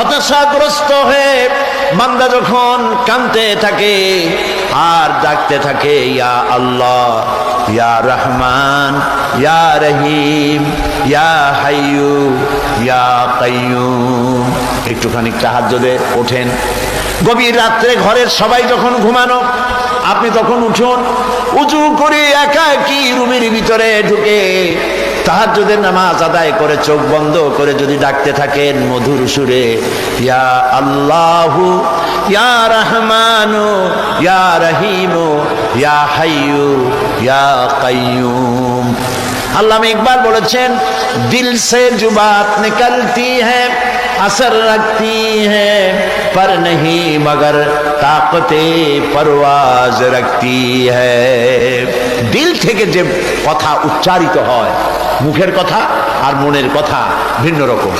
হতাশাগ্রস্ত হয়ে বান্দা যখন কাঁদতে থাকে আর ডাকতে থাকে, ইয়া আল্লাহ, ইয়া রহমান, ইয়া রহিম, ইয়া হাইয়ু, ইয়া কাইয়ুম, একটুখানি তাহাজ্জুদে ওঠেন। গভীর রাত্রে ঘরের সবাই যখন ঘুমানো, আপনি তখন উঠুন, উজু করে একাকী রুমের ভিতরে ঢুকে তাহাজ্জুদের নামাজ আদায় করে চোখ বন্ধ করে যদি ডাকতে থাকেন মধুর সুরে, ইয়া আল্লাহু, ইয়া রহমানু, ইয়া রহিমু, ইয়া হাইয়ু, ইয়া কাইয়ুম। আল্লামা ইকবাল বলেছেন, দিল সে जो बात निकलती है असर रखती है पर नहीं मगर ताकते परवाज रखती है। দিল থেকে যে কথা উচ্চারিত হয়, মুখের কথা আর মনের কথা ভিন্ন রকম।